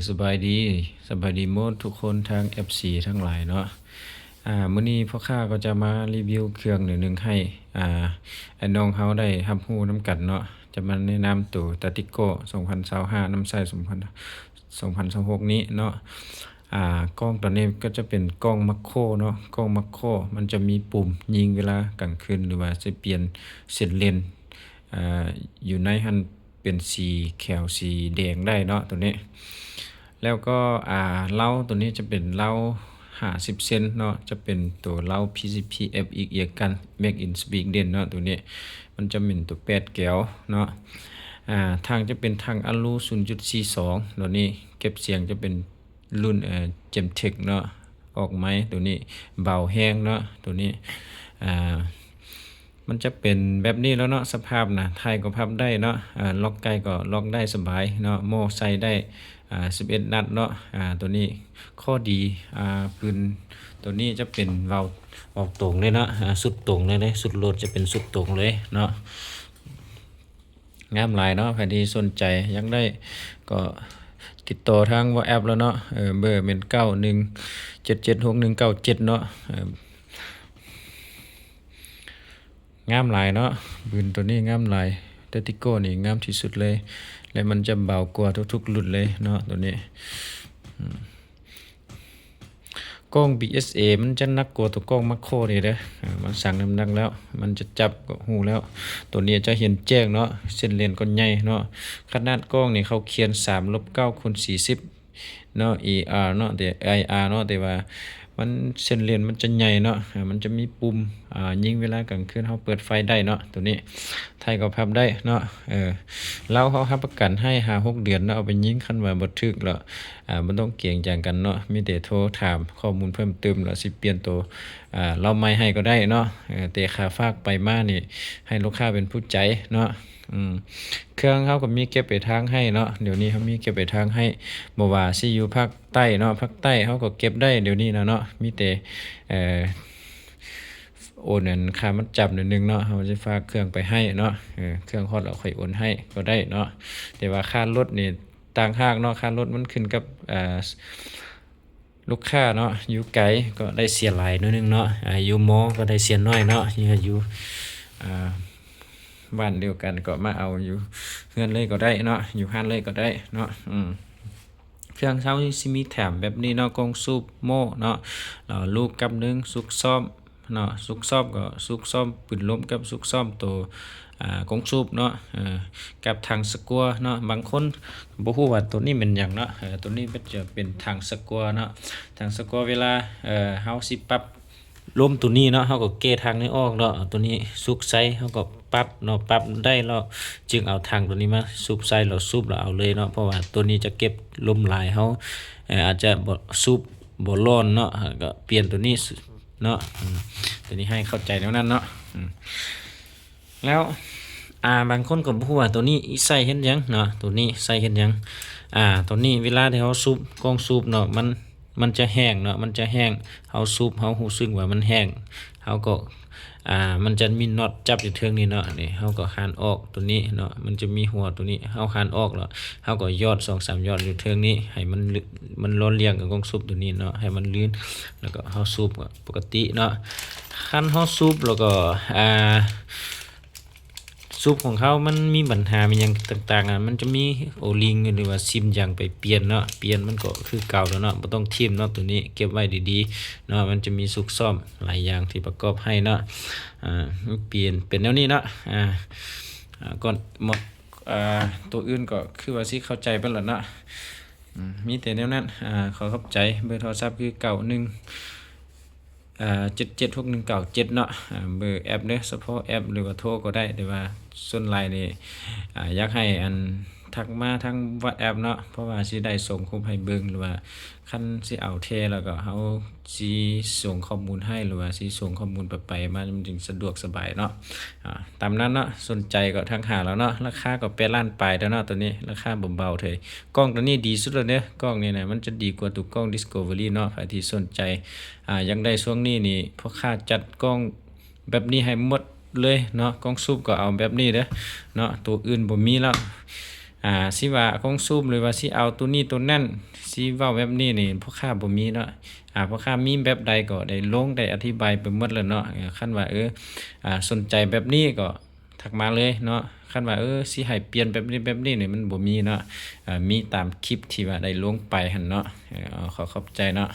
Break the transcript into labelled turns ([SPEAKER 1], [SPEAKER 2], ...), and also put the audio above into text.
[SPEAKER 1] สบายดีหมดทุกคนทาง FC ทั้งหลายเนาะมื้อนี้พ่อข้าก็จะมารีวิวเครื่องหนึ่งให้ไอ้น้องเฮาได้รับรู้นำกันเนาะจะมาแนะนำตัว Tatico 2025น้ำใช้2026นี้เนาะกล้องตัวนี้ก็จะเป็นกล้องมัคโครเนาะกล้องมัคโครมันจะมีปุ่มยิงเวลากลางคืนหรือว่าจะเปลี่ยนเส้นเลนอยู่ในหันเป็นสีเขียวสีแดงได้เนาะตัวนี้แล้วก็เหล้าตัวนี้จะเป็นเหล้า50 เซนเนาะจะเป็นตัวเหล้า PCPF อีกเอียกัน Make in Sweden เนาะตัวนี้มันจะเป็นตัว8แก้วเนาะทางจะเป็นทางอลู 0.42 ตัวนี้เก็บเสียงจะเป็นรุ่นGemtech เนาะออกไม้ตัวนี้เบาแห้งเนาะตัวนี้มันจะเป็นแบบนี้แล้วเนาะสภาพนะไทยก็พับได้เนาะล็อกไกลก็ล็อกได้สบายเนาะโม่ใส่ได้11 นัดเนาะตัวนี้ข้อดีปืนตัวนี้จะเป็นเว้าออกตรงเลยเนาะสุดตรงเลยสุดโหลดจะเป็นสุดตรงเลยเนาะงามหลายเนาะใครที่สนใจยังได้ก็ติดต่อทาง WhatsApp แล้วเนาะเบอร์เป็น91776197เนาะงามหลายเนาะปืนตัวนี้งามหลายTacticalนี่งามที่สุดเลยและมันจะเบากว่าทุกๆรุ่นเลยเนาะตัวนี้กล้อง BSA มันจะหนักกว่าตัวกล้องมัคโครนี่เด้มันสั่งน้ำหนักแล้วมันจะจับก็หูแล้วตัวนี้จะเห็นแจ้งเนาะเส้นเลนก็ใหญ่เนาะขนาดกล้องนี่เขาเขียน3-9x40เนาะ ER เนาะแต่ IR เนาะแต่ว่ามันเส้นเลนมันจะใหญ่เนาะมันจะมีปุ่มยิงเวลากลางคืนเขาเปิดไฟได้เนาะตัวนี้ไทยก็พับได้เนาะเราเขารับประกันให้5-6 เดือนเนาะเอาไปยิงคันว่าบ่ถึกแล้วบ่ต้องเกี่ยงจังกันเนาะมีแต่โทรถามข้อมูลเพิ่มเติมแล้วสิเปลี่ยนตัวเราไม่ให้ก็ได้เนาะแต่ค่าฝากไปมานี่ให้ลูกค้าเป็นผู้ใจเนาะเครื่องเขาก็มีเก็บไปทางให้เนาะเดี๋ยวนี้เขามีเก็บไปทางให้บ่ว่าสิอยู่ภาคใต้เนาะภาคใต้เขาก็เก็บได้เดี๋ยวนี้นะเนาะมีแต่โอนนั่นค่ามัดจำนิดนึงเนาะเขาจะฝากเครื่องไปให้เนาะเครื่องฮอดแล้วค่อยโอนให้ก็ได้เนาะแต่ว่าค่ารถนี่ต่างหากเนาะค่ารถมันขึ้นกับลูกค้าเนาะอยู่ไกลก็ได้เสียหลายนิดนึงเนาะอยู่มอก็ได้เสียน้อยเนาะอยู่บ้านเดียวกันก็มาเอาอยู่เฮือนเลยก็ได้เนาะอยู่ห้านเลยก็ได้เนาะเครื่องเช้าสิมีแถมแบบนี้เนาะกองสูบโม่เนาะลูกกับนึงสุกซ่อมเนาะสุกซ่อมก็สุกซ่อมปืนลมกับสุกซ่อมตัวกองสูบเนาะกับทางสกัวเนาะบางคนบ่ฮู้ว่าตัวนี้เป็นหยังเนาะตัวนี้มันจะเป็นทางสกัวเนาะทางสกัวเวลาเฮาสิปรับลมตัวนี้เนาะเฮาก็เกทางนี้ออกเนาะตัวนี้สุกใส่เฮาก็ปรับเนาะปรับได้แล้วจึงเอาทางตัวนี้มาสูบใส่แล้วสูบแล้วเอาเลยเนาะเพราะว่าตัวนี้จะเก็บลมหลายเฮาอาจจะบ่สูบบ่ร้อนเนาะก็เปลี่ยนตัวนี้เนาะตัวนี้ให้เข้าใจแล้วนั้นเนาะแล้วบางคนก็บ่ฮู้ว่าตัวนี้ใส่เฮ็ดหยังเนาะตัวนี้ใส่เฮ็ดหยังตัวนี้เวลาที่เฮาสูบกล้องสูบเนาะมันจะแห้งเนาะมันจะแห้งเฮาสูบเฮารู้สึกว่ามันแห้งเฮาก็มันจะมีน็อตจับอยู่เทิงนี้เนาะนี่เฮาก็คานออกตัวนี้เนาะมันจะมีหัวตัวนี้เฮาคานออกแล้วเฮาก็ยอด 2-3 ยอดอยู่เทิงนี้ให้มันล้อเลียงกับกล้องสูบตัวนี้เนาะให้มันลื่นแล้วก็เฮาสูบปกติเนาะคันเฮาสูบแล้วก็สูบของเขามันมีปัญหามีหยังต่างๆมันจะมีโอลิงหรือว่าซิมอย่างไปเปลี่ยนเนาะเปลี่ยนมันก็คือเก่าแล้วเนาะบ่ต้องทิ่มเนาะตัวนี้เก็บไว้ดีๆเนาะมันจะมีซุกซ่อมหลายอย่างที่ประกอบให้เนาะเปลี่ยนเป็นแนวนี้เนาะก่อนหมดตัวอื่นก็คือว่าสิเข้าใจเบิ่แล้วเนาะมีแต่แนวนั้นขอเข้าใจเบอร์โทรศัพท์คือ776197เนาะเบอร์แอปเด้อเฉพาะแอปหรือว่าโทรก็ได้แต่ว่าส่วนหลายนี่อยากให้ทักมาทาง WhatsApp เนาะเพราะว่าสิได้ส่งคลิปให้เบิ่งหรือว่าคันสิเอาแท้แล้วก็เฮาสิส่งข้อมูลให้หรือว่าสิส่งข้อมูลไปมามันจึงสะดวกสบายเนาะตามนั้นเนาะสนใจก็ทักหาแล้วเนาะราคาก็8 ล้านปลายแล้วเนาะตัวนี้ราคาเบาๆเถอะกล้องตัวนี้ดีสุดแล้วเด้อกล้องนี่นะมันจะดีกว่าตัวกล้อง Discovery เนาะใครที่สนใจยังได้ช่วงนี้นี่พ่อค้าจัดกล้องแบบนี้ให้หมดเลยเนาะกล้องซูมก็เอาแบบนี้เด้อเนาะตัวอื่นบ่มีแล้ว สิว่ากงซูมหรือว่าสิเอาตัวนี้ตัวนั้นสิเว้าแบบนี้นี่พ่อค้าบ่มีเนาะพ่อค้ามีแบบใดก็ได้ลงได้อธิบายไปหมดแล้วเนาะคันว่าสนใจแบบนี้ก็ทักมาเลยเนาะคันว่าสิให้เปลี่ยนแบบนี้นี่มันบ่มีเนาะมีตามคลิปที่ว่าได้ลงไปหั่นเนาะขอขอบใจเนาะ